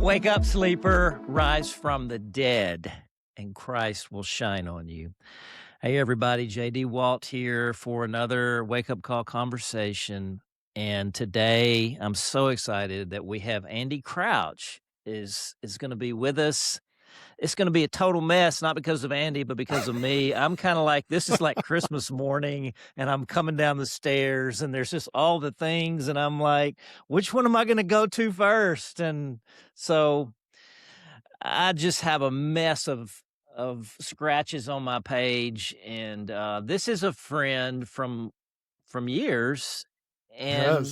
Wake up, sleeper, rise from the dead, and Christ will shine on you. Hey, everybody, JD Walt here for another wake up call conversation. And today I'm so excited that we have Andy Crouch is going to be with us. It's going to be a total mess, not because of Andy, but because of me. I'm kind of like, this is like Christmas morning, and I'm coming down the stairs, and there's just all the things, and I'm like, which one am I going to go to first? And so I just have a mess of scratches on my page, and this is a friend from years, and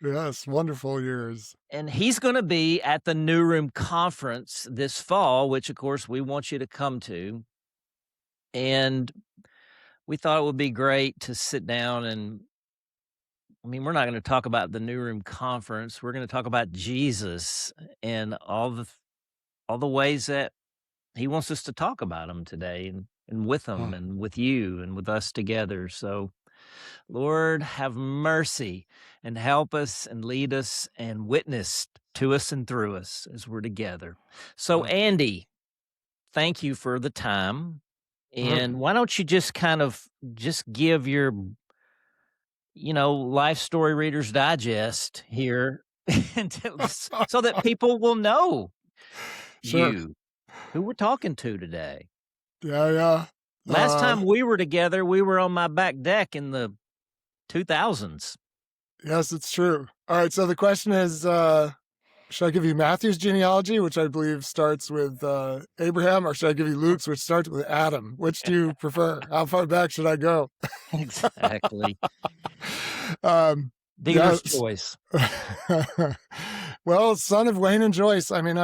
Yes, wonderful years. and he's going to be at the New Room Conference this fall, which of course we want you to come to. And we thought it would be great to sit down and, I mean, we're not going to talk about the New Room Conference. We're going to talk about Jesus and all the ways that he wants us to talk about him today, and with him Huh. and with you and with us together. So Lord, have mercy and help us and lead us and witness to us and through us as we're together. So, Huh. Andy, thank you for the time. And why don't you just kind of just give your, life story Reader's Digest here so that people will know Sure. you, who we're talking to today. Yeah. Last time we were together, we were on my back deck in the 2000s. Yes, it's true. All right, so the question is, should I give you Matthew's genealogy, which I believe starts with Abraham, or should I give you Luke's, which starts with Adam? Which do you prefer? How far back should I go? Exactly. yes. Dealer's choice. Well, son of Wayne and Joyce. I mean,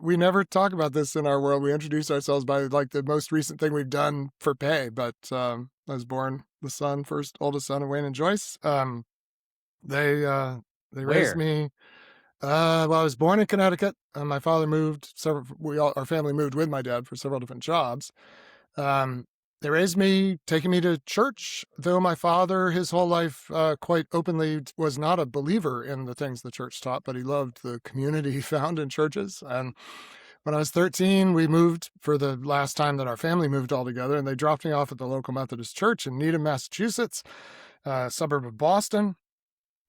we never talk about this in our world. We introduce ourselves by like the most recent thing we've done for pay, but I was born the oldest son of Wayne and Joyce. They raised me. Well, I was born in Connecticut. My father moved our family moved with my dad for several different jobs. They raised me, taking me to church, though my father, his whole life, quite openly was not a believer in the things the church taught, but he loved the community he found in churches. And when I was 13, we moved for the last time that our family moved all together, and they dropped me off at the local Methodist church in Needham, Massachusetts, a suburb of Boston,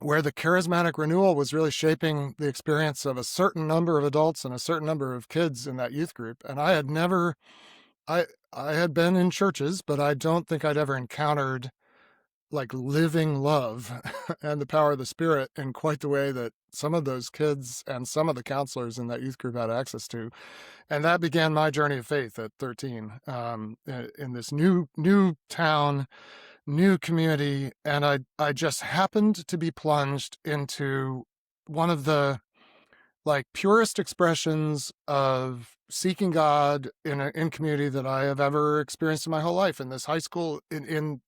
where the charismatic renewal was really shaping the experience of a certain number of adults and a certain number of kids in that youth group. And I had been in churches, but I don't think I'd ever encountered like living love and the power of the Spirit in quite the way that some of those kids and some of the counselors in that youth group had access to. And that began my journey of faith at 13, in this new town, new community. And I just happened to be plunged into one of the like purest expressions of seeking God in community that I have ever experienced in my whole life. In this high school, in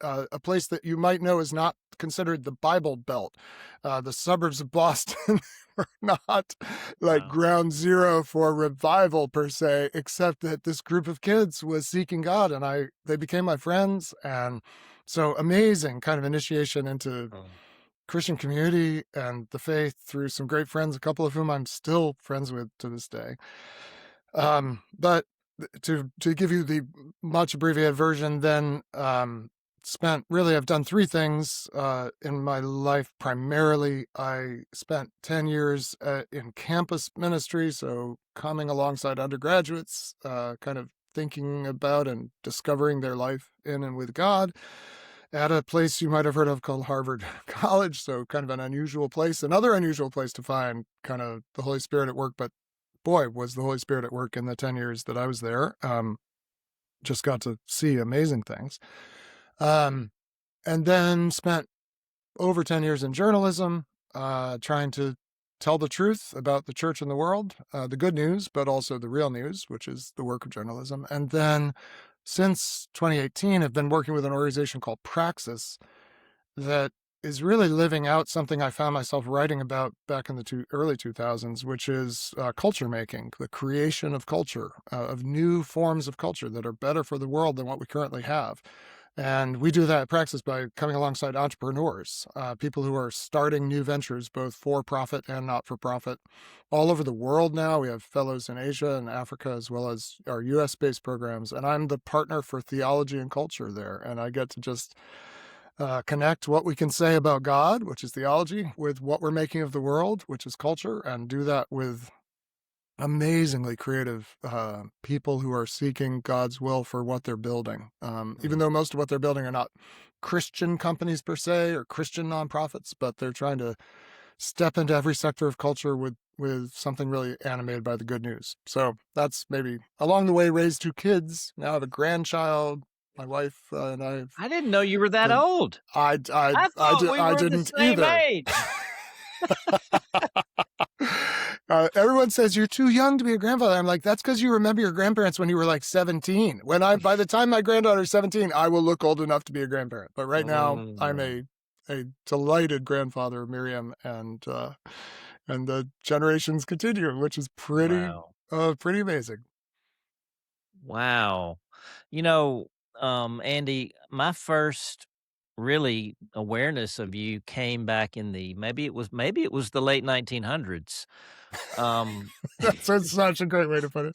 a place that you might know is not considered the Bible Belt, the suburbs of Boston were not like ground zero for revival per se, except that this group of kids was seeking God, and they became my friends, and so amazing kind of initiation into Christian community and the faith through some great friends, a couple of whom I'm still friends with to this day. But to give you the much abbreviated version, then I've done three things in my life. Primarily, I spent 10 years in campus ministry, so coming alongside undergraduates, kind of thinking about and discovering their life in and with God, at a place you might have heard of called Harvard College. So kind of an unusual place, another unusual place to find kind of the Holy Spirit at work. But boy, was the Holy Spirit at work in the 10 years that I was there. Just got to see amazing things. And then spent over 10 years in journalism, trying to tell the truth about the church and the world, the good news, but also the real news, which is the work of journalism. And then since 2018, I've been working with an organization called Praxis that is really living out something I found myself writing about back in the early 2000s, which is culture making, the creation of culture, of new forms of culture that are better for the world than what we currently have. And we do that in praxis by coming alongside entrepreneurs, people who are starting new ventures, both for profit and not for profit, all over the world now. We have fellows in Asia and Africa, as well as our US based programs. And I'm the partner for theology and culture there. And I get to just connect what we can say about God, which is theology, with what we're making of the world, which is culture, and do that with amazingly creative people who are seeking God's will for what they're building. Even Mm. though most of what they're building are not Christian companies per se or Christian nonprofits, but they're trying to step into every sector of culture with something really animated by the good news. So that's maybe along the way raised two kids. Now I have a grandchild. My wife and I've I didn't know you were that been. old. I thought we I were the didn't same either. age. Everyone says you're too young to be a grandfather. I'm like, that's because you remember your grandparents when you were like 17. By the time my granddaughter's 17, I will look old enough to be a grandparent. But right now, I'm Mm. a delighted grandfather of Miriam, and the generations continue, which is Wow. pretty amazing. Wow. You know, Andy, my first really awareness of you came back in the maybe it was the late 1900s. Um, That's such a great way to put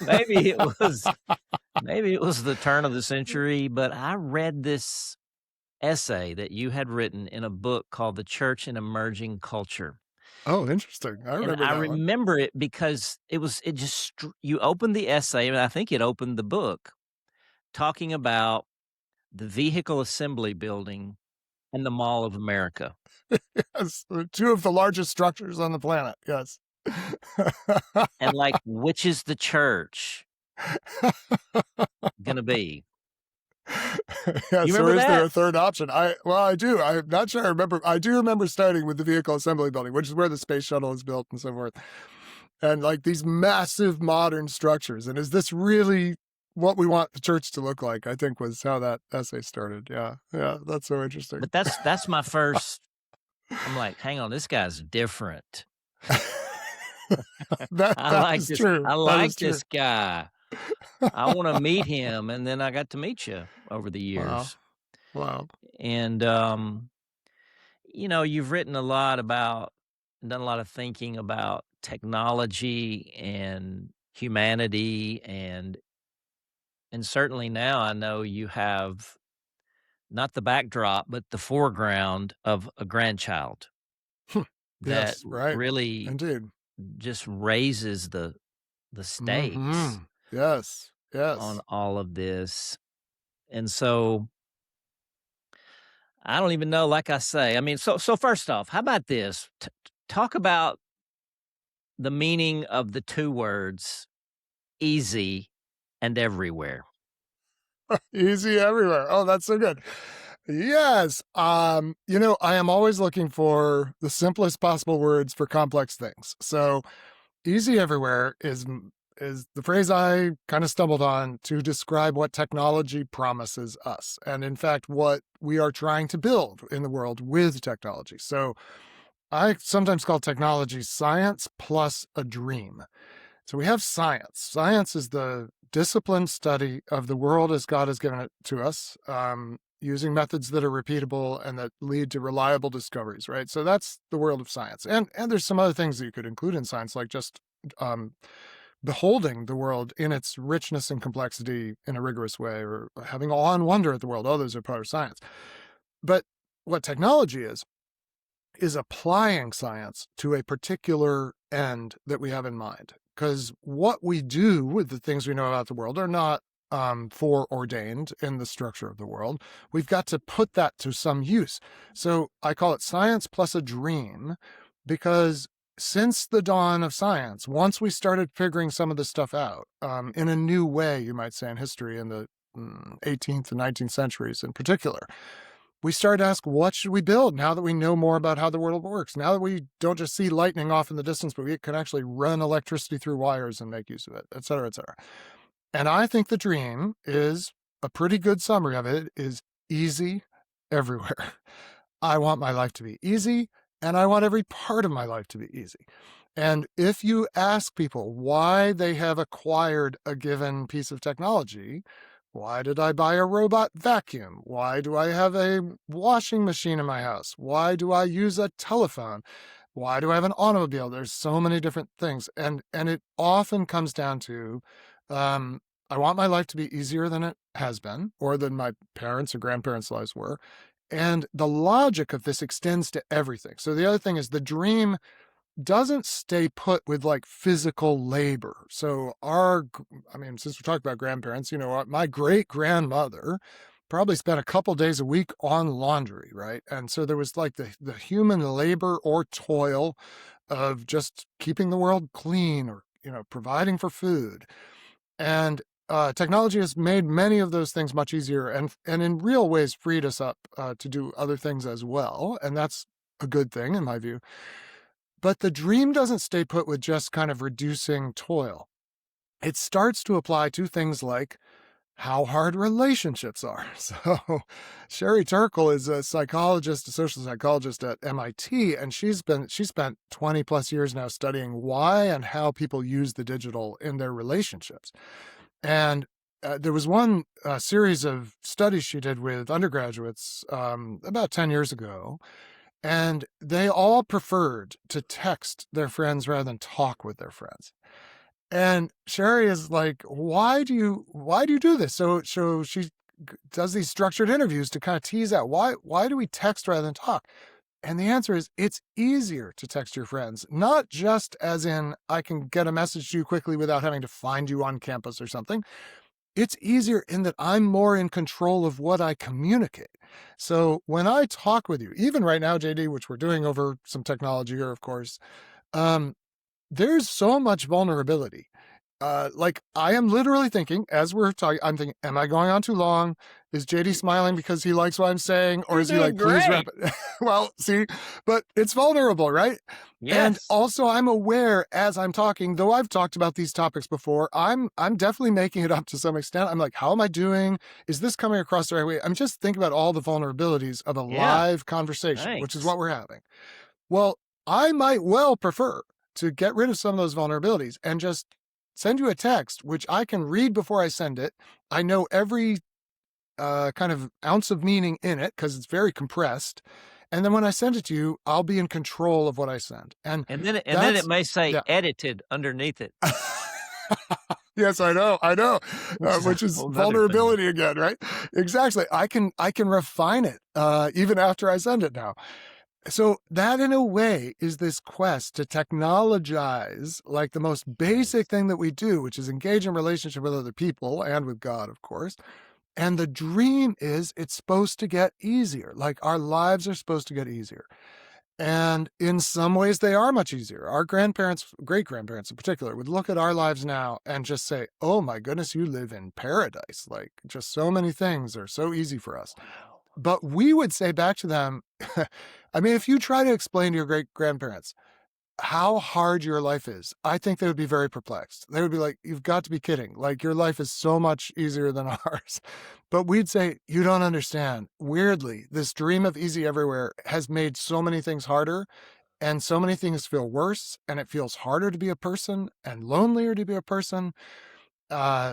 maybe it it. was maybe it was the turn of the century, but I read this essay that you had written in a book called The Church in Emerging Culture. Oh, interesting. I And remember I that one. remember it because it just you opened the essay, and I think it opened the book talking about the Vehicle Assembly Building and the Mall of America, Yes, two of the largest structures on the planet. Yes. and, like, which is the church gonna be? You Yes, or remember is there that? a third option? I do. I'm not sure I remember. I do remember starting with the vehicle assembly building, which is where the space shuttle is built and so forth. And like these massive modern structures. And is this really what we want the church to look like? I think was how that essay started. Yeah. Yeah. That's so interesting. But that's my first I'm like, "Hang on, this guy's different. That is true. I That is like true. this guy. I wanna meet him," and then I got to meet you over the Wow. years. Wow. And, you've written a lot about done a lot of thinking about technology and humanity, and certainly now I know you have not the backdrop, but the foreground of a grandchild that Yes, right. really Indeed. just raises the stakes Mhm. Yes. on Yes. all of this. And so I don't even know, like I say, I mean, so first off, how about this? Talk about the meaning of the 2 words easy and everywhere. Easy everywhere. Oh, that's so good. Yes. I am always looking for the simplest possible words for complex things. So easy everywhere is the phrase I kind of stumbled on to describe what technology promises us. And in fact, what we are trying to build in the world with technology. So I sometimes call technology science plus a dream. So we have science. Science is the disciplined study of the world as God has given it to us, using methods that are repeatable and that lead to reliable discoveries, right? So that's the world of science. And there's some other things that you could include in science, like just um, beholding the world in its richness and complexity in a rigorous way, or having awe and wonder at the world. All those are part of science. But what technology is applying science to a particular end that we have in mind. Because what we do with the things we know about the world are not foreordained in the structure of the world. We've got to put that to some use. So I call it science plus a dream, because since the dawn of science, once we started figuring some of this stuff out in a new way, you might say, in history, in the 18th and 19th centuries in particular, we started to ask, what should we build now that we know more about how the world works? Now that we don't just see lightning off in the distance, but we can actually run electricity through wires and make use of it, et cetera, et cetera. And I think the dream is a pretty good summary of it is easy everywhere. I want my life to be easy, and I want every part of my life to be easy. And if you ask people why they have acquired a given piece of technology, Why did I buy a robot vacuum? Why do I have a washing machine in my house? Why do I use a telephone? Why do I have an automobile? There's so many different things. And it often comes down to um, I want my life to be easier than it has been, or than my parents' or grandparents' lives were. And the logic of this extends to everything. So the other thing is the dream doesn't stay put with like physical labor. So I mean, since we're talking about grandparents, my great grandmother probably spent a couple days a week on laundry, right? And so there was like the human labor or toil of just keeping the world clean, or providing for food. And technology has made many of those things much easier, and in real ways freed us up to do other things as well. And that's a good thing in my view. But the dream doesn't stay put with just kind of reducing toil. It starts to apply to things like how hard relationships are. So Sherry Turkle is a psychologist, a social psychologist at MIT, and she spent 20 plus years now studying why and how people use the digital in their relationships. And there was one series of studies she did with undergraduates about 10 years ago, and they all preferred to text their friends rather than talk with their friends. And Sherry is like, why do you do this? So she does these structured interviews to kind of tease out why do we text rather than talk? And the answer is it's easier to text your friends, not just as in I can get a message to you quickly without having to find you on campus or something. It's easier in that I'm more in control of what I communicate. So when I talk with you, even right now, JD, which we're doing over some technology here, of course, um, there's so much vulnerability. Like I am literally thinking as we're talking, I'm thinking, am I going on too long? Is JD smiling because he likes what I'm saying? Or You're is he doing like, please wrap great. it? Well, see, but it's vulnerable, right? And Yes. also I'm aware as I'm talking, though I've talked about these topics before, I'm definitely making it up to some extent. I'm like, how am I doing? Is this coming across the right way? I'm just thinking about all the vulnerabilities of a Yeah. live conversation, which is Thanks. what we're having. Well, I might well prefer to get rid of some of those vulnerabilities and just send you a text, which I can read before I send it. I know every kind of ounce of meaning in it because it's very compressed. And then when I send it to you, I'll be in control of what I send. And And then it that's, may say yeah. edited underneath it, Yes, I know, which is a which is whole 'nother thing. vulnerability again, right? Exactly. I can refine it even after I send it now. So that in a way is this quest to technologize like the most basic Yes. thing that we do, which is engage in relationship with other people and with God, of course. And the dream is it's supposed to get easier. Like our lives are supposed to get easier. And in some ways they are much easier. Our grandparents, great grandparents in particular, would look at our lives now and just say, oh my goodness, you live in paradise. Like just so many things are so easy for us. Wow. But we would say back to them, I mean, if you try to explain to your great grandparents how hard your life is, I think they would be very perplexed. They would be like, you've got to be kidding. Like, your life is so much easier than ours. But we'd say, you don't understand. Weirdly, this dream of easy everywhere has made so many things harder, and so many things feel worse, and it feels harder to be a person and lonelier to be a person.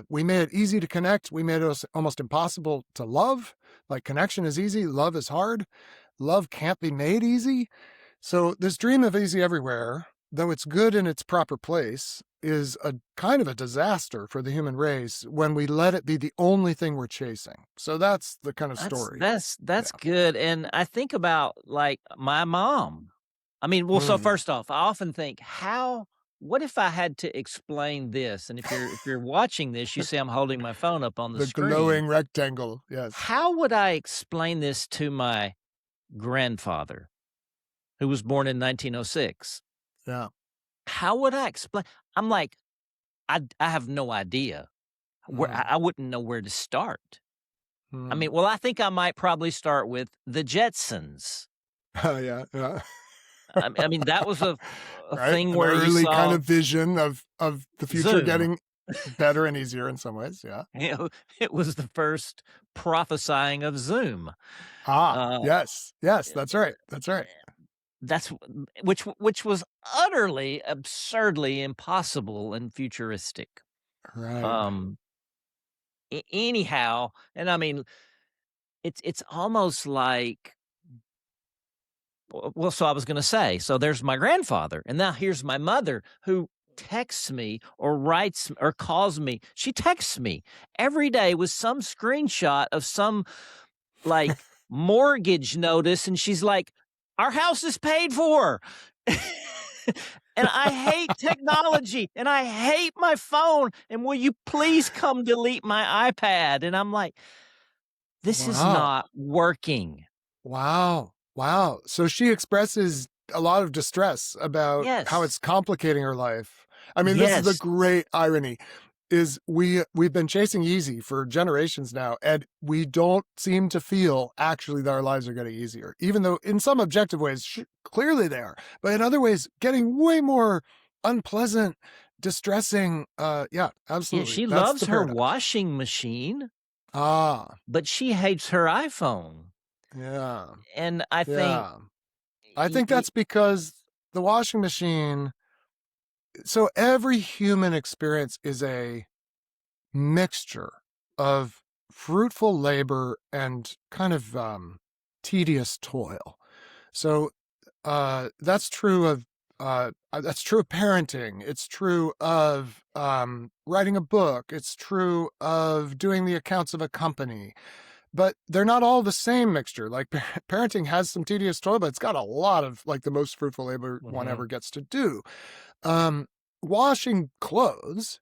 We made it easy to connect. We made it almost impossible to love. Like, connection is easy, love is hard. Love can't be made easy. So this dream of easy everywhere, though it's good in its proper place, is a kind of a disaster for the human race when we let it be the only thing we're chasing. So that's the kind of That's story. that's that's Yeah. good, and I think about, like, my mom. I mean, well, so Mm. first off, I often think, how what if I had to explain this? And if you're watching this, you see I'm holding my phone up on the The screen. glowing rectangle. Yes. How would I explain this to my grandfather, who was born in 1906? Yeah. How would I explain? I'm like, I have no idea. Where I Mm. I wouldn't know where to start. I Mm. mean, well, I think I might probably start with the Jetsons. Oh, yeah. Yeah. I mean, that was a Right. thing An where you early kind saw of vision of the future Zoom. getting better and easier in some ways. Yeah. It was the first prophesying of Zoom. Ah, Uh, yes. Yes. That's right. That's right. that's which was utterly, absurdly impossible and futuristic. Right. Um, Anyhow, and I mean, it's almost like well, so I was gonna say, so there's my grandfather, and now here's my mother who texts me or writes or calls me. She texts me every day with some screenshot of some, like, mortgage notice, and she's like, "Our house is paid for." And I hate technology, and I hate my phone, and will you please come delete my iPad? And I'm like, "This is Wow. not working." Wow. Wow. So she expresses a lot of distress about how Yes. it's complicating her life. I mean, this is the Yes. great irony is we've been chasing easy for generations now, and we don't seem to feel actually that our lives are getting easier, even though in some objective ways, clearly they are, but in other ways, getting way more unpleasant, distressing. Yeah, Yeah, absolutely. she That's loves the her paradox. washing machine, Ah, but she hates her iPhone. yeah, And I think yeah. I y think y that's because the washing machine, so every human experience is a mixture of fruitful labor and kind of tedious toil. So that's true of parenting. It's true of writing a book. It's true of doing the accounts of a company. But they're not all the same mixture. Like parenting has some tedious toil, but it's got a lot of like the most fruitful labor one Mhm. ever gets to do. Um, Washing clothes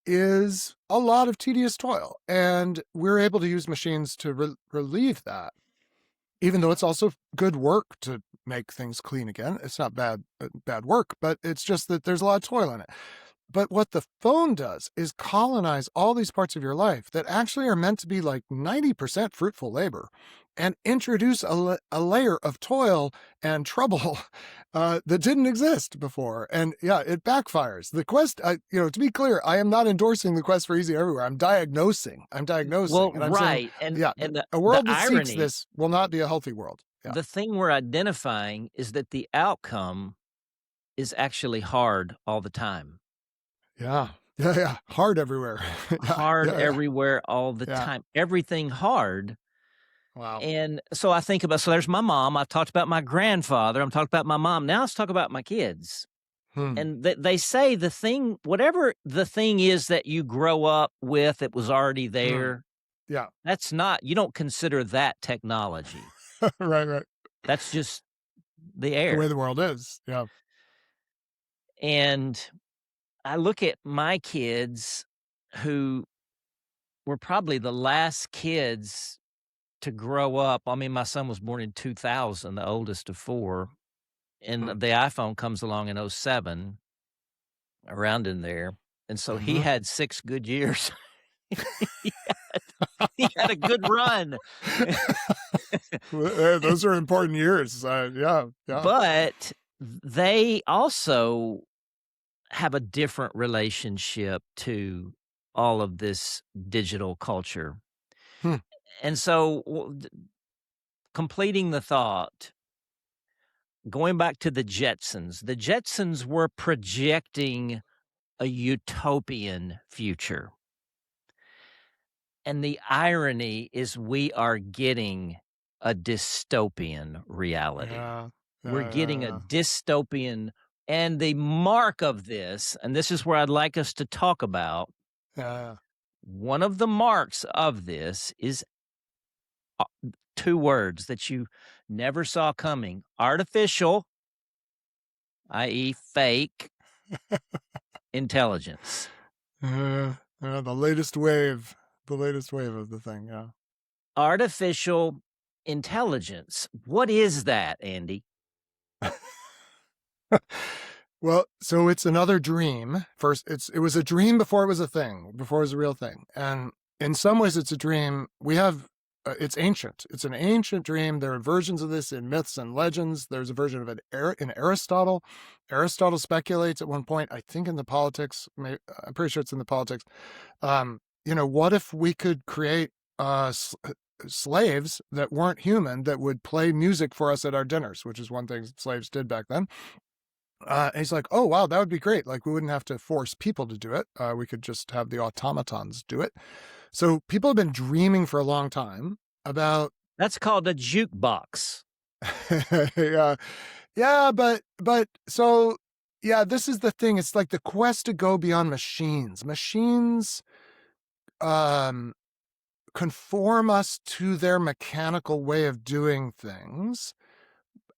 is a lot of tedious toil, and we're able to use machines to relieve that. Even though it's also good work to make things clean again, it's not bad work, but it's just that there's a lot of toil in it. But what the phone does is colonize all these parts of your life that actually are meant to be like 90% fruitful labor and introduce a layer of toil and trouble that didn't exist before. And yeah, it backfires. The quest, to be clear, I am not endorsing the quest for easy everywhere. I'm diagnosing. Well, And I'm saying, right, and yeah, and a the world that seeks irony, this will not be a healthy world. Yeah. the thing we're identifying is that the outcome is actually hard all the time. Yeah. Yeah. Yeah. Hard everywhere. Yeah. Hard Yeah. Yeah. everywhere all the Yeah. time. Everything hard. Wow. And so I think about so there's my mom, I've talked about my grandfather, I'm talking about my mom, now let's talk about my kids. Hmm. And they say the thing whatever the thing is that you grow up with that was already Hmm. there, Yeah. that's not you don't consider that technology. Right. Right. That's just the The way air. the world is. Yeah. And I look at my kids who were probably the last kids to grow up. I mean, my son was born in 2000, the oldest of 4, and Hmm. the iPhone comes along in '07, around in there, and so he Hmm. had 6 good years. He he had a good run. Those are important years. Yeah. Yeah. But they also have a different relationship to all of this digital culture. Hmm. And so, completing the thought, going back to the Jetsons were projecting a utopian future. And the irony is we are getting a dystopian reality. Yeah. We're Yeah. getting a Yeah. dystopian and the mark of this, and this is where I'd like us to talk about, Yeah. one of the marks of this is 2 words that you never saw coming: artificial, i.e. fake, intelligence. The latest wave. The latest wave of the thing. Yeah. Artificial intelligence. What is that, Andy? Well, so it's another dream. First, it was a dream before it was a thing, before it was a real thing. And in some ways, it's a dream. It's ancient. It's an ancient dream. There are versions of this in myths and legends. There's a version of it in Aristotle. Aristotle speculates at one point, I think in the politics, I'm pretty sure it's in the politics. What if we could create slaves that weren't human that would play music for us at our dinners, which is one thing slaves did back then. And he's like, oh, wow, that would be great. Like, we wouldn't have to force people to do it. We could just have the automatons do it. So people have been dreaming for a long time about That's called a jukebox. yeah. Yeah, but so yeah, this is the thing. It's like the quest to go beyond machines. Machines um conform us to their mechanical way of doing things.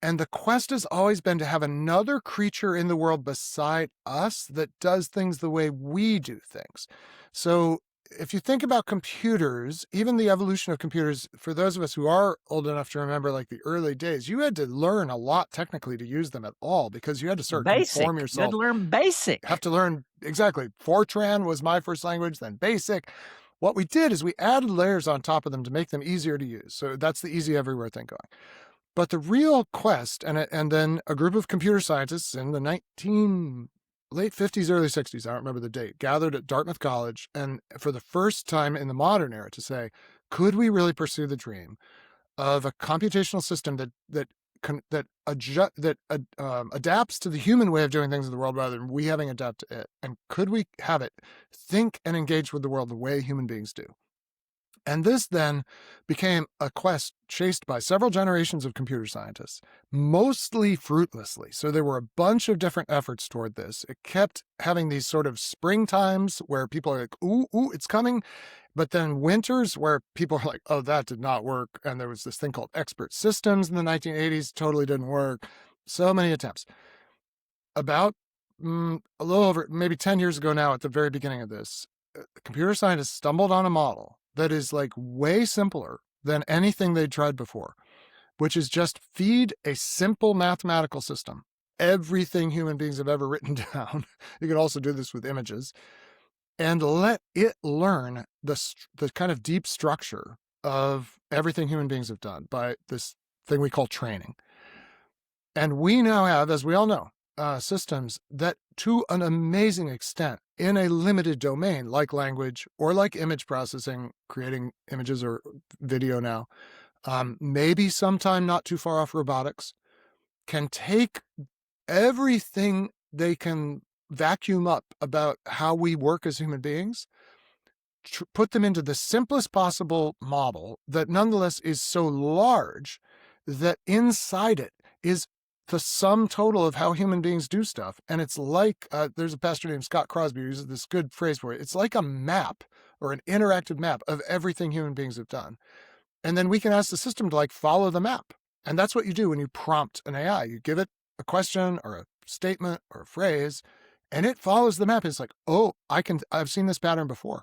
And the quest has always been to have another creature in the world beside us that does things the way we do things. So if you think about computers, even the evolution of computers, for those of us who are old enough to remember like the early days, you had to learn a lot technically to use them at all because you had to sort of conform Basic. You had yourself. to learn Have basic. to learn exactly. Fortran was my first language, then basic. What we did is we added layers on top of them to make them easier to use. So that's the easy everywhere thing going. But the real quest, and then a group of computer scientists in the late 50s, early 60s, I don't remember the date, gathered at Dartmouth College, and for the first time in the modern era to say, could we really pursue the dream of a computational system that adapts to the human way of doing things in the world rather than we having adapted to it? And could we have it think and engage with the world the way human beings do? And this then became a quest chased by several generations of computer scientists, mostly fruitlessly. So there were a bunch of different efforts toward this. It kept having these sort of spring times where people are like, ooh, ooh, it's coming. But then winters where people are like, oh, that did not work. And there was this thing called expert systems in the 1980s, totally didn't work. So many attempts. About a little over maybe 10 years ago now, at the very beginning of this, computer scientists stumbled on a model that is like way simpler than anything they'd tried before, which is just feed a simple mathematical system, everything human beings have ever written down. You can also do this with images, and let it learn the kind of deep structure of everything human beings have done by this thing we call training. And we now have, as we all know, systems that to an amazing extent in a limited domain, like language or like image processing, creating images or video now, maybe sometime not too far off robotics, can take everything they can vacuum up about how we work as human beings, put them into the simplest possible model that nonetheless is so large that inside it is the sum total of how human beings do stuff. And it's like, there's a pastor named Scott Crosby who uses this good phrase for it. It's like a map or an interactive map of everything human beings have done. And then we can ask the system to like follow the map. And that's what you do when you prompt an AI. You give it a question or a statement or a phrase, and it follows the map. It's like, oh, I've seen this pattern before.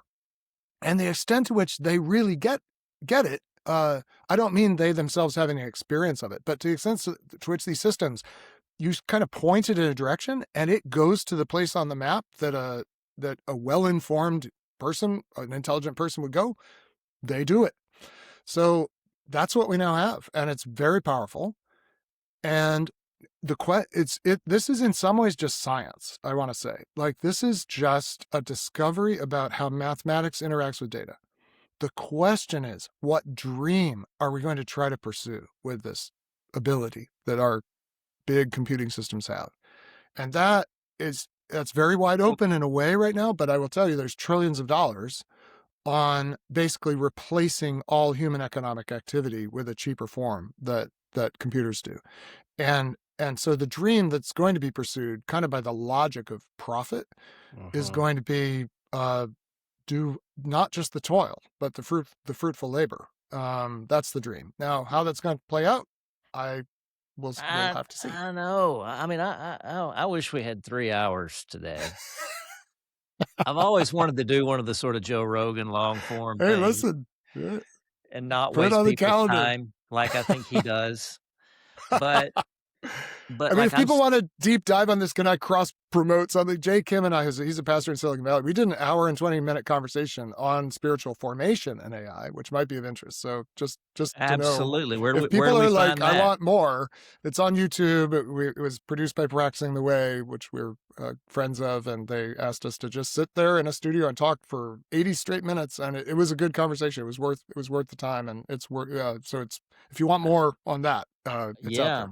And the extent to which they really get it, I don't mean they themselves have any experience of it, but to the extent to which these systems, you kind of point it in a direction and it goes to the place on the map that a well-informed person, an intelligent person would go, they do it. So that's what we now have, and it's very powerful. And this is in some ways just science, I want to say. Like, this is just a discovery about how mathematics interacts with data. The question is, what dream are we going to try to pursue with this ability that our big computing systems have? And that's very wide open in a way right now, but I will tell you there's trillions of dollars on basically replacing all human economic activity with a cheaper form that computers do. And so the dream that's going to be pursued kind of by the logic of profit is going to be do not just the toil, but the fruitful labor. That's the dream. Now, how that's going to play out, we'll have to see. I know. I mean, I wish we had 3 hours today. I've always wanted to do one of the sort of Joe Rogan long form Hey, things listen, and not put it waste on the people's calendar. time like I think he does. But I mean, like if people want to deep dive on this, can I cross promote something? Jay Kim and I, he's a pastor in Silicon Valley. We did an hour and 20-minute conversation on spiritual formation and AI, which might be of interest. So just to know, absolutely. Where if do people we are like, find I that? want more, it's on YouTube. It was produced by Practicing the Way, which we're friends of, and they asked us to just sit there in a studio and talk for 80 straight minutes, and it was a good conversation. It was worth the time, and it's worth. So it's, if you want more on that, it's out Yeah. there.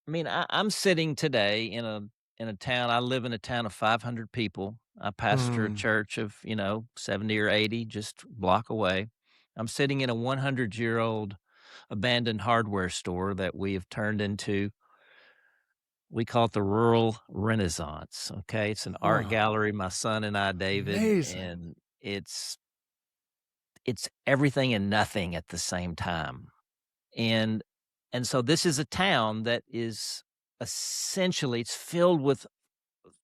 I mean, I'm sitting today in a town. I live in a town of 500 people. I pastor a Mm. church of, 70 or 80 just a block away. I'm sitting in a 100-year-old abandoned hardware store that we have turned into, we call it the rural renaissance. Okay. It's an art Oh, gallery. My son and I, David, amazing. and it's everything and nothing at the same time. And and so this is a town that is essentially, it's filled with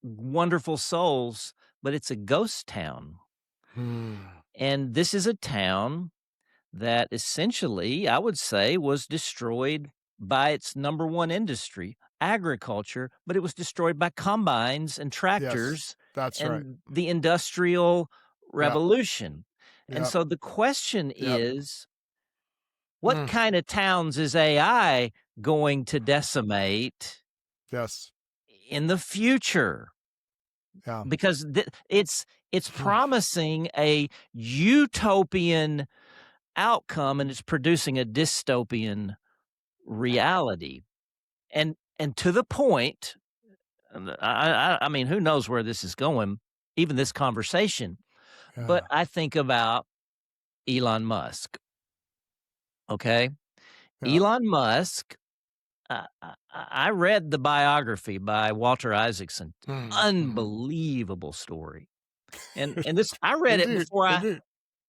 wonderful souls, but it's a ghost town. Mm. And this is a town that essentially, I would say, was destroyed by its number one industry, agriculture, but it was destroyed by combines and Yes, tractors that's right. and the industrial Yep, revolution. And yep, so the question yep. is, what Mm. kind of towns is AI going to decimate Yes, in the future? yeah. Because it's Hmm. promising a utopian outcome, and it's producing a dystopian reality. And to the point, and I mean, who knows where this is going, even this conversation, but Yeah, I think about Elon Musk, okay? yeah. Elon Musk, I read the biography by Walter Isaacson, Mhm, mhm. unbelievable story, and this I read it Indeed, before indeed.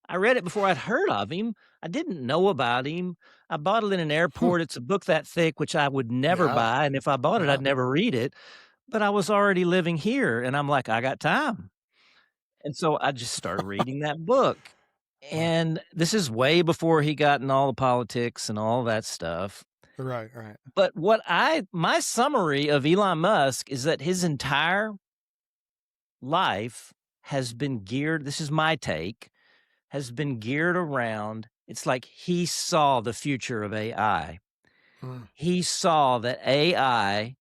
I read it before I'd heard of him. I didn't know about him. I bought it in an Hmm. airport. It's a book that thick, which I would never Yeah, buy, and if I bought it, yeah. I'd never read it, but I was already living here, and I'm like, "I got time." And so I just started reading that book, Wow. and this is way before he got in all the politics and all that stuff. Right, right. But my summary of Elon Musk is that his entire life has been geared, this is my take, has been geared around, it's like he saw the future of AI. Mm, He saw that AI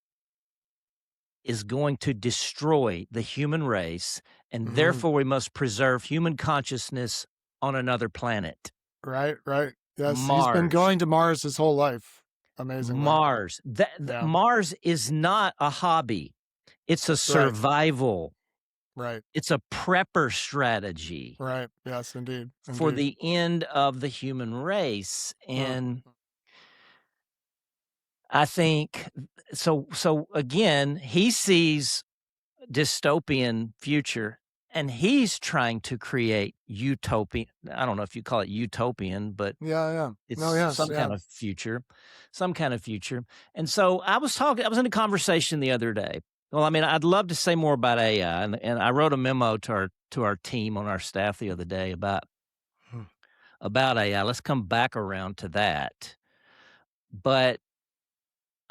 is going to destroy the human race, and mhm. therefore we must preserve human consciousness on another planet. Right, right. Yes, he's been Mars. going to Mars his whole life, amazingly. Mars. Yeah, Mars is not a hobby. It's a right, survival. right, It's a prepper strategy right. Yes, indeed, for indeed. the end of the human race. Mm, And I think so again, he sees dystopian future, and he's trying to create utopian. I don't know if you call it utopian, but yeah, yeah. No, it's yes, some yeah. kind of future, some kind of future. And so I was in a conversation the other day. Well, I mean, I'd love to say more about AI, and I wrote a memo to our team on our staff the other day Hmm. about AI. Let's come back around to that. But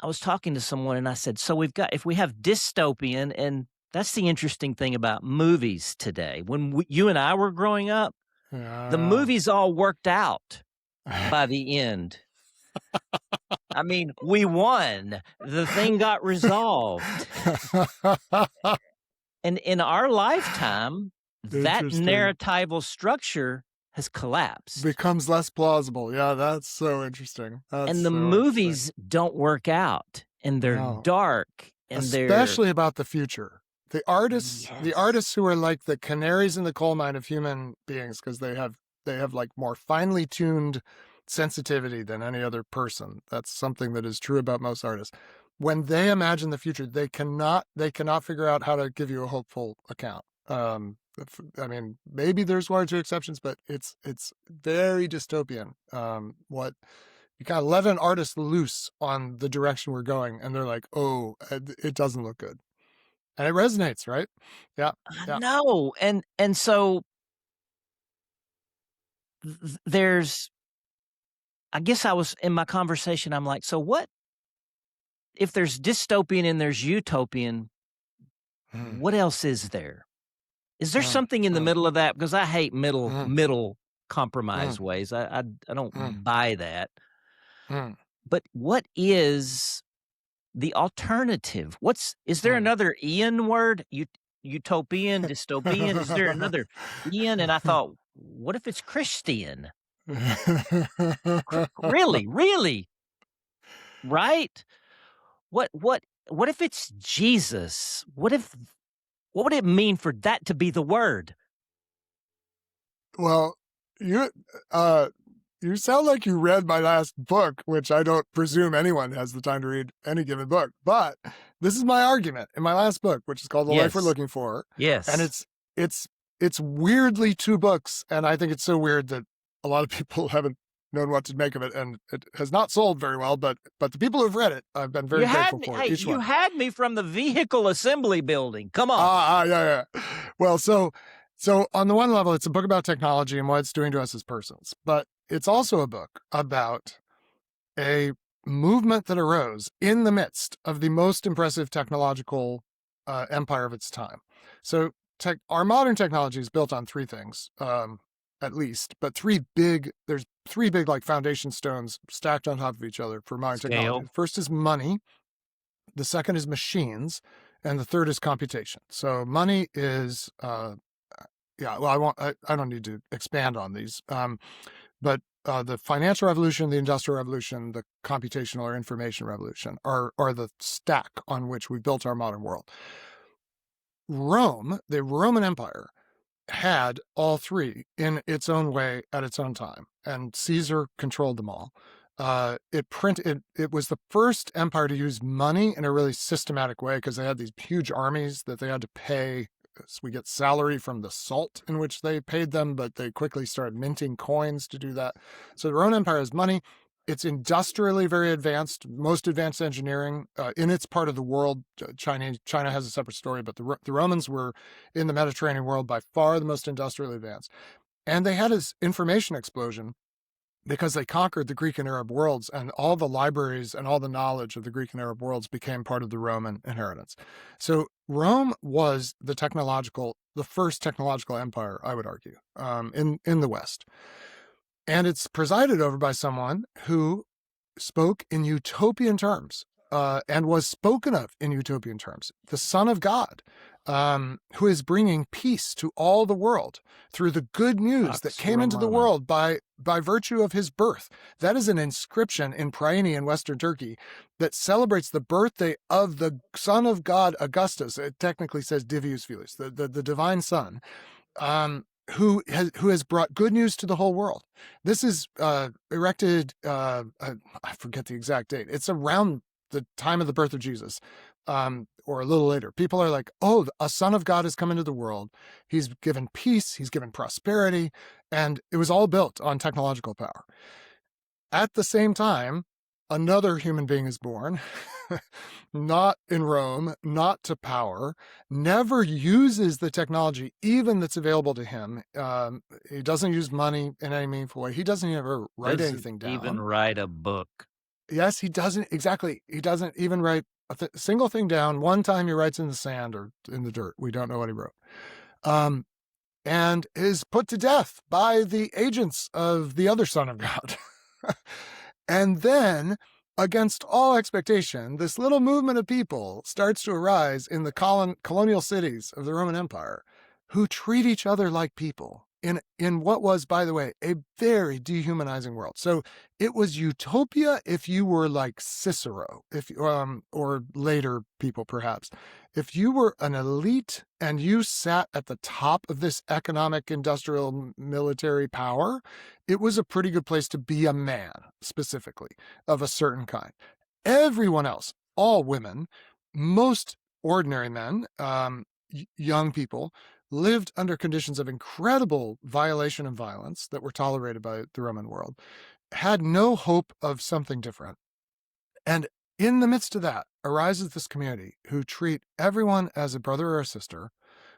I was talking to someone and I said, "So if we have dystopian, and that's the interesting thing about movies today. When you and I were growing up, the Yeah, movies all worked out yeah. by the end. I mean, we won. The thing got resolved. And in our lifetime, that Interesting. narratival structure has collapsed. Becomes less plausible. Yeah, that's so interesting. That's And the so interesting. movies don't work out, and they're No, dark, and they're especially about the future. The yes. artists who are like the canaries in the coal mine of human beings because they have like more finely tuned sensitivity than any other person. That's something that is true about most artists. When they imagine the future, they cannot figure out how to give you a hopeful account. I mean, maybe there's one or two exceptions, but it's very dystopian. What you kind of let an artist loose on the direction we're going, and they're like, "Oh, it doesn't look good," and it resonates, right? Yeah, I yeah. know, and so there's, I guess I was in my conversation, I'm like, "So what if there's dystopian and there's utopian, Mm, what else is there? Is there mm, something in the mm, middle of that?" Because I hate mm, middle compromise mm, ways. I don't mm, buy that. mm, But what is the alternative? Is there mm. another Ian word? Utopian, dystopian? Is there another Ian? And I thought, what if it's Christian? Really, really, right? What if it's Jesus? What if What would it mean for that to be the word? Well, you uh you sound like you read my last book, which I don't presume anyone has the time to read any given book. But this is my argument in my last book, which is called The Life We're Yes. Looking For. And Yes. it's it's weirdly two books, and I think it's so weird that a lot of people haven't known what to make of it, and it has not sold very well, but the people who've read it, I've been very You had grateful me. for Hey, each you one. had me from the vehicle assembly building. Come on. Yeah, yeah. Well, so on the one level, it's a book about technology and what it's doing to us as persons, but it's also a book about a movement that arose in the midst of the most impressive technological empire of its time. So our modern technology is built on three things, at least, but there's three big like foundation stones stacked on top of each other for modern technology. Scale. The first is money, the second is machines, and the third is computation. So money is, yeah. Well, I don't need to expand on these, but the financial revolution, the industrial revolution, the computational or information revolution are the stack on which we built our modern world. Rome, the Roman Empire, had all three in its own way at its own time, and Caesar controlled them all. It was the first empire to use money in a really systematic way because they had these huge armies that they had to pay. So we get salary from the salt in which they paid them, but they quickly started minting coins to do that. So the Roman Empire has money. It's industrially very advanced, most advanced engineering in its part of the world. China has a separate story, but the Romans were in the Mediterranean world by far the most industrially advanced. And they had this information explosion because they conquered the Greek and Arab worlds, and all the libraries and all the knowledge of the Greek and Arab worlds became part of the Roman inheritance. So Rome was the first technological empire, I would argue, in the West. And it's presided over by someone who spoke in utopian terms and was spoken of in utopian terms, the Son of God, who is bringing peace to all the world through the good news that Pax came into the Romana. world by virtue of his birth. That is an inscription in Priene in Western Turkey that celebrates the birthday of the Son of God, Augustus. It technically says Divius Filus, the divine Son, who has brought good news to the whole world. This is erected, I forget the exact date. It's around the time of the birth of Jesus, or a little later. People are like, oh, a Son of God has come into the world. He's given peace, he's given prosperity, and it was all built on technological power. At the same time, another human being is born, not in Rome, not to power, never uses the technology even that's available to him. He doesn't use money in any meaningful way. He doesn't ever write Doesn't anything even down. write a book. Yes, he doesn't. Exactly. He doesn't even write a single thing down. One time he writes in the sand or in the dirt. We don't know what he wrote. And is put to death by the agents of the other Son of God. And then, against all expectation, this little movement of people starts to arise in the colonial cities of the Roman Empire who treat each other like people in what was, by the way, a very dehumanizing world. So it was utopia if you were like Cicero, or later people perhaps. If you were an elite and you sat at the top of this economic, industrial, military power, it was a pretty good place to be a man, specifically, of a certain kind. Everyone else, all women, most ordinary men, young people, lived under conditions of incredible violation and violence that were tolerated by the Roman world, had no hope of something different. And in the midst of that arises this community who treat everyone as a brother or a sister,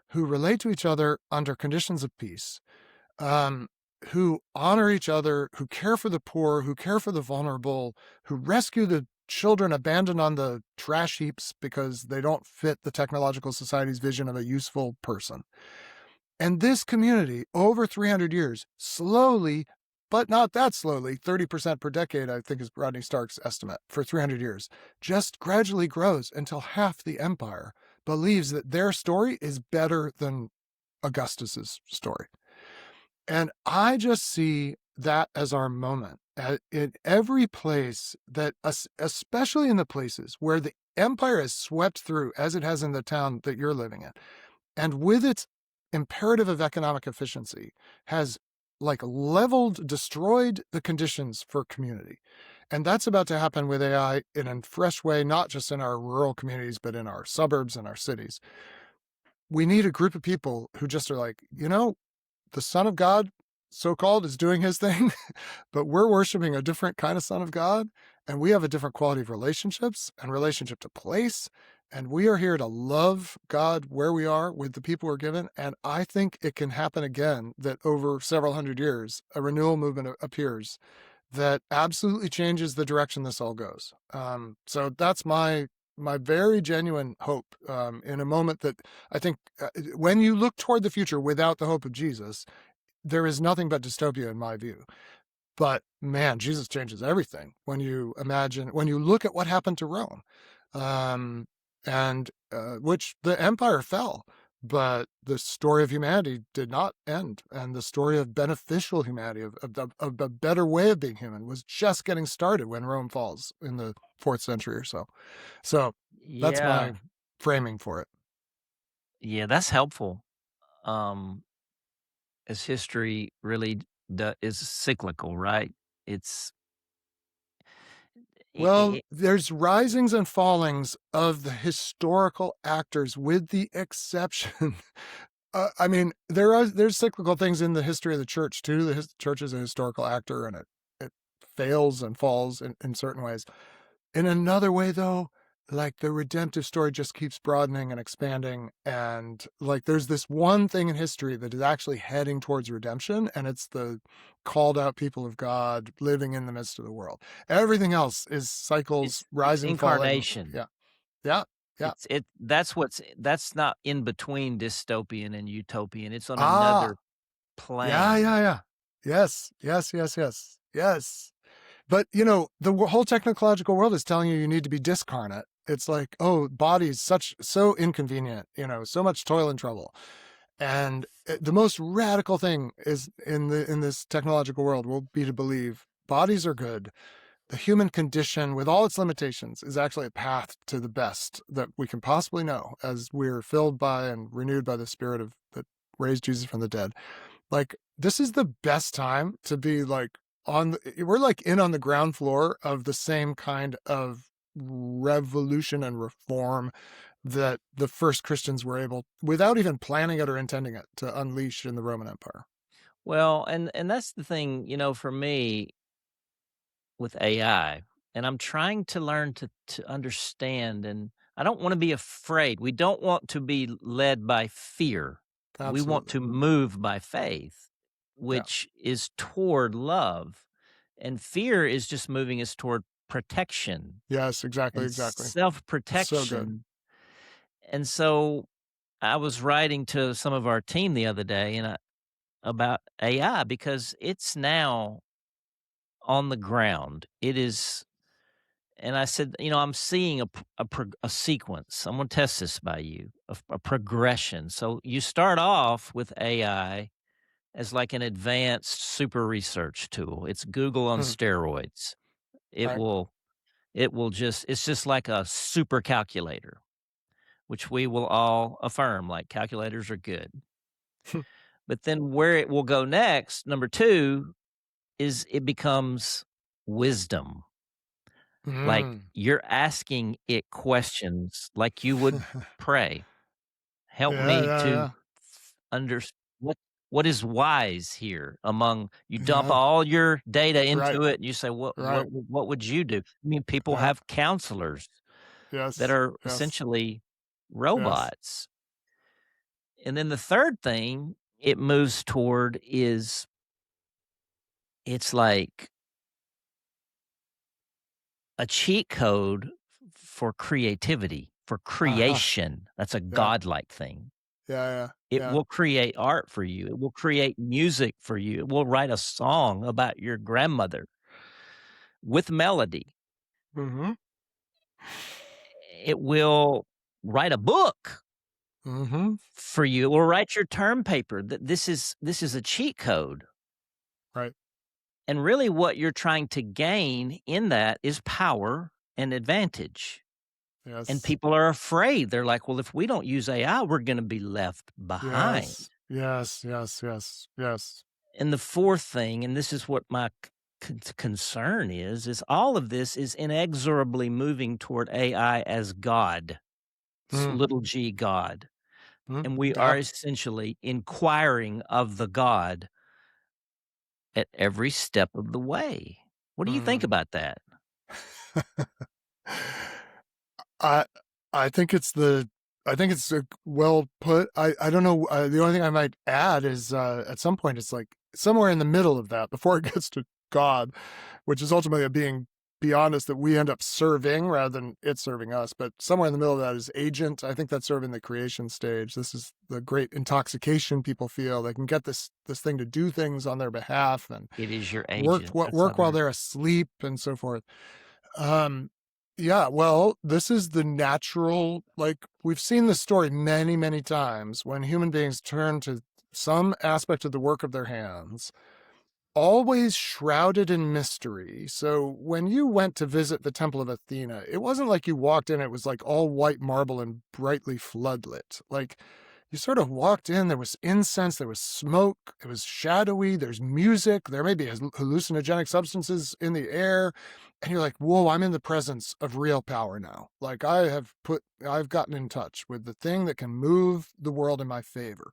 who relate to each other under conditions of peace, who honor each other, who care for the poor, who care for the vulnerable, who rescue the children abandoned on the trash heaps because they don't fit the technological society's vision of a useful person. And this community, over 300 years, slowly, but not that slowly, 30% per decade, I think is Rodney Stark's estimate, for 300 years, just gradually grows until half the empire believes that their story is better than Augustus's story. And I just see that as our moment in every place that, especially in the places where the empire has swept through, as it has in the town that you're living in. and with its imperative of economic efficiency, has like leveled, destroyed the conditions for community. And that's about to happen with AI in a fresh way, not just in our rural communities, but in our suburbs and our cities. We need a group of people who just are like, the Son of God, so called, is doing his thing, but we're worshiping a different kind of Son of God. And we have a different quality of relationships and relationship to place. And we are here to love God where we are with the people we're given. And I think it can happen again that over several hundred years, a renewal movement appears that absolutely changes the direction this all goes. So that's my very genuine hope in a moment that I think when you look toward the future without the hope of Jesus, there is nothing but dystopia in my view. But man, Jesus changes everything when you look at what happened to Rome, um, and which the empire fell, but the story of humanity did not end, and the story of beneficial humanity, of a better way of being human, was just getting started when Rome falls in the 4th century or so. So that's Yeah. my framing for it. Yeah, that's helpful. Um, as history really is cyclical, right? It's Well, I there's risings and fallings of the historical actors, with the exception. I mean, there's cyclical things in the history of the church too. The church is a historical actor, and it fails and falls in certain ways. In another way, though, like the redemptive story just keeps broadening and expanding, and like there's this one thing in history that is actually heading towards redemption, and it's the called out people of God living in the midst of the world. Everything else is cycles, it's rising, falling. incarnation. Yeah, yeah, yeah. That's not in between dystopian and utopian. It's on Ah, another yeah, plane. yeah, yeah. Yes, yes, yes, yes, yes. But the whole technological world is telling you need to be discarnate. It's like, oh, bodies so inconvenient, so much toil and trouble. And the most radical thing is in this technological world will be to believe bodies are good. The human condition, with all its limitations, is actually a path to the best that we can possibly know, as we're filled by and renewed by the Spirit of that raised Jesus from the dead. Like, this is the best time to be like we're like in on the ground floor of the same kind of revolution and reform that the first Christians were able, without even planning it or intending it, to unleash in the Roman Empire. Well, and that's the thing, for me with AI, and I'm trying to learn to understand, and I don't want to be afraid. We don't want to be led by fear. We want Absolutely. to move by faith, Yeah. which is toward love. And fear is just moving us toward protection Yes, exactly, and exactly. So good. self-protection. And so I was writing to some of our team the other day about AI because it's now on the ground. It is, and I said, I'm seeing a sequence. I'm going to test this by you, a progression. So you start off with AI as like an advanced super research tool. It's Google on Hmm. steroids. It Right. will it's just like a super calculator, which we will all affirm, like calculators are good. But then where it will go next, number 2, is it becomes wisdom. Like, Mm. you're asking it questions like you would pray. "Help Yeah, me yeah, to yeah. under what is wise here among" you dump Yeah. all your data Right. into it, and you say, Right. what would you do?" I mean, people Yeah. have counselors that Yes. are Yes. essentially Yes. robots. And then the third thing it moves toward is it's like a cheat code for creativity, for Uh-huh. creation. That's a Yeah. godlike thing. Yeah, yeah, It yeah. will create art for you. It will create music for you. It will write a song about your grandmother with melody. Mhm. It will write a book Mhm. for you. It will write your term paper. This is a cheat code. Right. And really what you're trying to gain in that is power and advantage. And Yes. people are afraid. They're like, "Well, if we don't use AI, we're gonna be left behind." Yes. Yes. Yes. Yes. Yes. And the fourth thing, and this is what my concern is all of this is inexorably moving toward AI as God, Mm, little g God. mm, And we yeah. are essentially inquiring of the God at every step of the way. What do you think Mm. about that? I I think it's the I think it's well put. I don't know. The only thing I might add is at some point it's like somewhere in the middle of that before it gets to God, which is ultimately a being beyond us that we end up serving rather than it serving us. But somewhere in the middle of that is agent. I think that's sort of in the creation stage. This is the great intoxication people feel. They can get this thing to do things on their behalf and It is your work agent. That's work I've while heard. they're asleep and so forth. Um, yeah, well, this is the natural, like, we've seen this story many, many times when human beings turn to some aspect of the work of their hands, always shrouded in mystery. So when you went to visit the Temple of Athena, it wasn't like you walked in, it was like all white marble and brightly floodlit. Like, you sort of walked in, there was incense, there was smoke, it was shadowy, there's music, there may be hallucinogenic substances in the air. And you're like, whoa, I'm in the presence of real power now. Like I've gotten in touch with the thing that can move the world in my favor.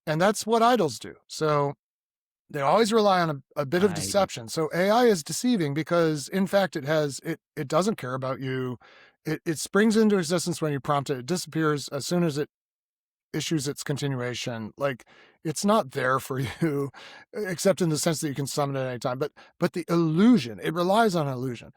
And that's what idols do. So they always rely on a bit of Right. deception. So AI is deceiving because in fact it doesn't care about you. It springs into existence when you prompt it. It disappears as soon as it issues its continuation. Like it's not there for you, except in the sense that you can summon it at any time. But the illusion, it relies on illusion.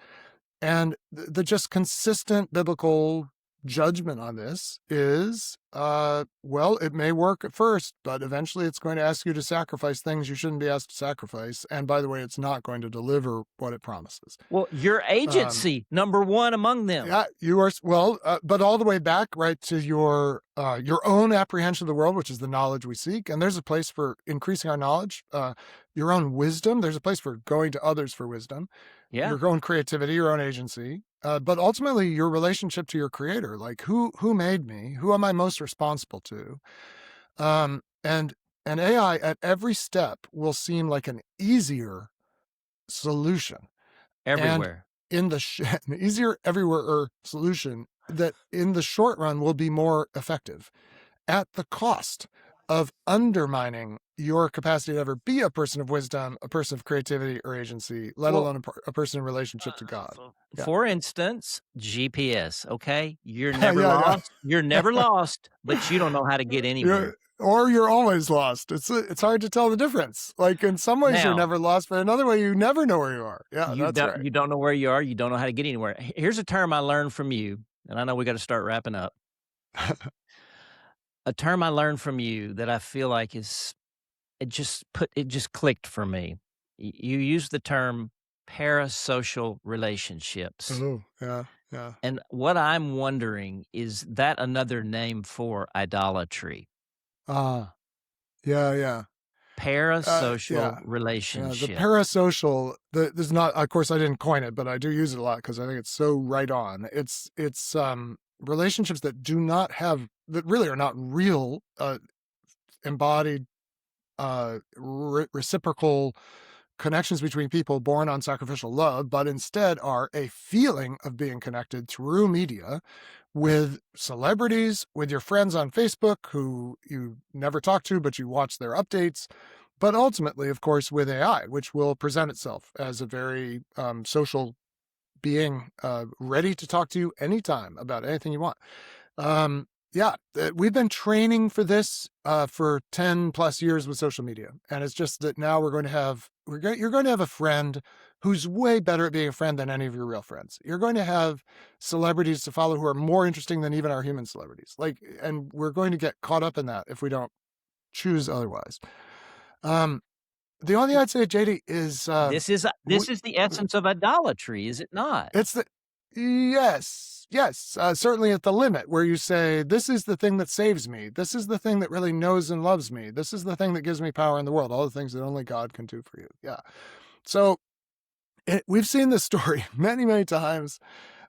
And the just consistent biblical judgment on this is, well, it may work at first, but eventually it's going to ask you to sacrifice things you shouldn't be asked to sacrifice. And by the way, it's not going to deliver what it promises. Well, your Um, agency, number 1 among them. yeah, you are well, but all the way back, right, to your own apprehension of the world, which is the knowledge we seek. And there's a place for increasing our knowledge, your own wisdom. There's a place for going to others for wisdom, Yeah, your own creativity, your own agency, but ultimately your relationship to your creator. Like who made me? Who am I most responsible to? Um, and and AI at every step will seem like an easier solution, and everywhere. in the an easier everywhere solution that in the short run will be more effective at the cost of undermining your capacity to ever be a person of wisdom, a person of creativity or agency, let Well, alone a person in relationship to God. Yeah. for instance, GPS, okay? You're Yeah, never yeah, lost. You're never lost, but you don't know how to get anywhere. you're always lost. It's hard to tell the difference. Like in some ways you're Now, never lost, but in another way you never know where you are. Yeah, you that's don't right. you don't know where you are, you don't know how to get anywhere. Here's a term I learned from you, and I know we gotta start wrapping up. A term I learned from you that I feel like is it just clicked for me. You use the term parasocial relationships. Oh, yeah, yeah. And what I'm wondering, is that another name for idolatry? Ah, yeah, yeah. Parasocial Yeah. Yeah, the relationship. parasocial, there's not, of course I didn't coin it, but I do use it a lot because I think it's so right on. It's relationships that do not have, that really are not real, embodied, reciprocal connections between people born on sacrificial love, but instead are a feeling of being connected through media with celebrities, with your friends on Facebook who you never talk to, but you watch their updates. But ultimately, of course, with AI, which will present itself as a very social being, ready to talk to you anytime about anything you want. Yeah, we've been training for this for 10 plus years with social media. And it's just that now you're going to have a friend who's way better at being a friend than any of your real friends. You're going to have celebrities to follow who are more interesting than even our human celebrities. Like, and we're going to get caught up in that if we don't choose otherwise. Um, the only thing I'd say, JD, is we, This is the essence of idolatry, is it not? it's the yes, yes, certainly at the limit where you say, this is the thing that saves me. This is the thing that really knows and loves me. This is the thing that gives me power in the world. All the things that only God can do for you. Yeah. So we've seen this story many, many times.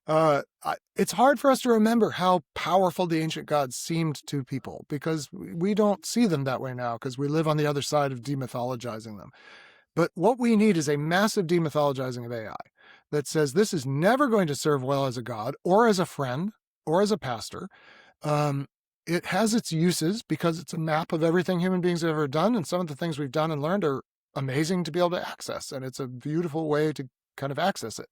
It's hard for us to remember how powerful the ancient gods seemed to people because we don't see them that way now because we live on the other side of demythologizing them. But what we need is a massive demythologizing of AI that says this is never going to serve well as a god or as a friend or as a pastor. It has its uses because it's a map of everything human beings have ever done. And some of the things we've done and learned are amazing to be able to access. And it's a beautiful way to kind of access it.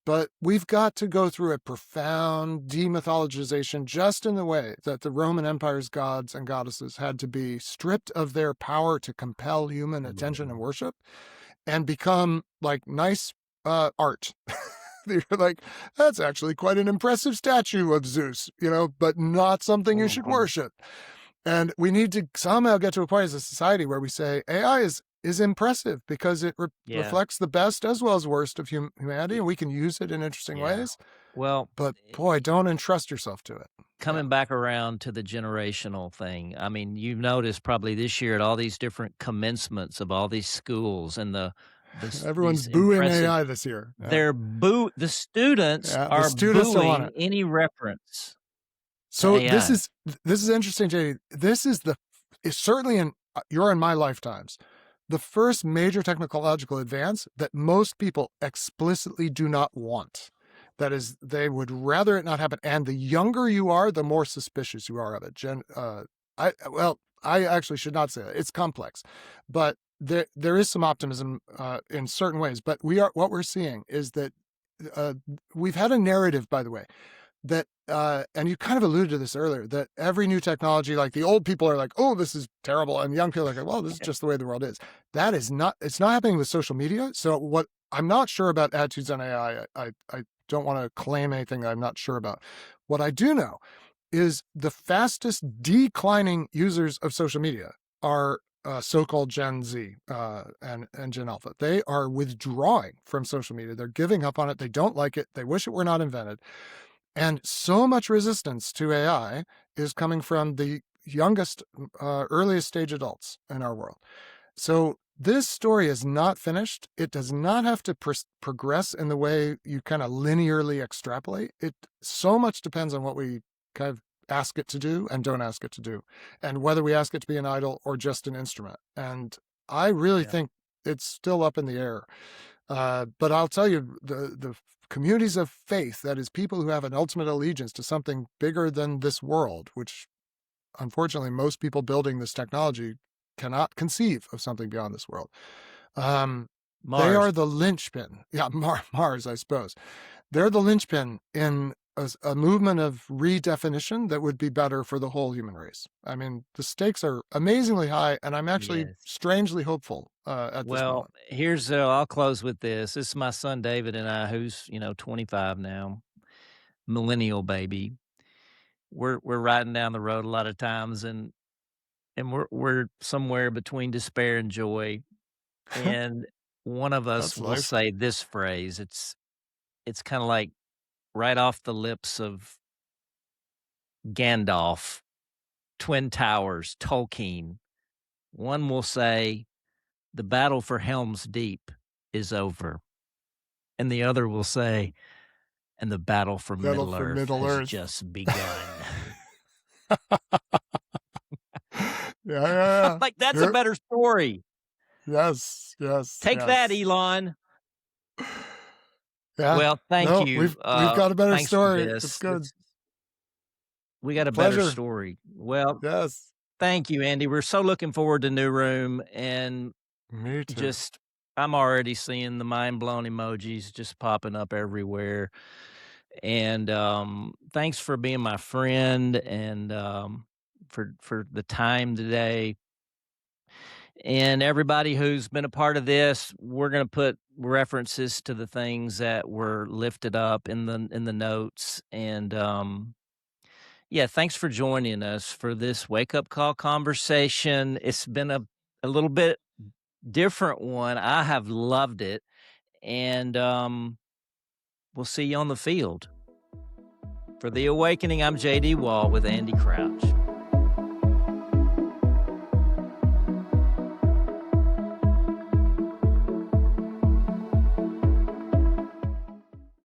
But we've got to go through a profound demythologization just in the way that the Roman Empire's gods and goddesses had to be stripped of their power to compel human attention and worship and become like nice art. You're like, that's actually quite an impressive statue of Zeus, but not something you should worship. And we need to somehow get to a point as a society where we say AI is impressive because it reflects the best as well as worst of humanity, and we can use it in interesting ways. Well, but boy, don't entrust yourself to it. Coming back around to the generational thing, I mean, you've noticed probably this year at all these different commencements of all these schools and everyone's booing AI this year. The students are booing any reference. So this is interesting, JD. This is certainly you're in my lifetimes, the first major technological advance that most people explicitly do not want. That is, they would rather it not happen. And the younger you are, the more suspicious you are of it. I actually should not say that. It's complex, but there is some optimism in certain ways. But what we're seeing is that we've had a narrative, by the way, that and you kind of alluded to this earlier, that every new technology, like the old people are like, oh, this is terrible, and young people are like, well, this is just the way the world is. It's not happening with social media. So what I'm not sure about attitudes on AI, I don't want to claim anything that I'm not sure about. What I do know is the fastest declining users of social media are so-called Gen Z and Gen Alpha. They are withdrawing from social media. They're giving up on it. They don't like it. They wish it were not invented. And so much resistance to AI is coming from the youngest, earliest stage adults in our world. So this story is not finished. It does not have to progress in the way you kind of linearly extrapolate. It so much depends on what we kind of ask it to do and don't ask it to do, and whether we ask it to be an idol or just an instrument. And I really think it's still up in the air. But I'll tell you, the communities of faith, that is people who have an ultimate allegiance to something bigger than this world, which unfortunately most people building this technology cannot conceive of something beyond this world. They are the linchpin. Yeah, Mars, I suppose. They're the linchpin in a movement of redefinition that would be better for the whole human race. I mean, the stakes are amazingly high, and I'm actually strangely hopeful at this moment. Well, I'll close with this. This is my son David and I, who's 25 now, millennial baby. We're riding down the road a lot of times, and we're somewhere between despair and joy. And one of us will say this phrase. It's kind of like right off the lips of Gandalf, Twin Towers, Tolkien. One will say, the battle for Helm's Deep is over. And the other will say, and the battle for Middle Earth has just begun. Yeah. Like, that's a better story. Yes. Take that, Elon. Yeah. Well, thank you. We've got a better story. It's good. We got a better story. Well, yes. Thank you, Andy. We're so looking forward to New Room, and me too. I'm already seeing the mind-blown emojis just popping up everywhere. And thanks for being my friend and for the time today. And everybody who's been a part of this, we're going to put references to the things that were lifted up in the notes. And thanks for joining us for this wake-up call conversation. It's been a little bit different one. I have loved it. And we'll see you on the field. For The Awakening, I'm J.D. Wall with Andy Crouch.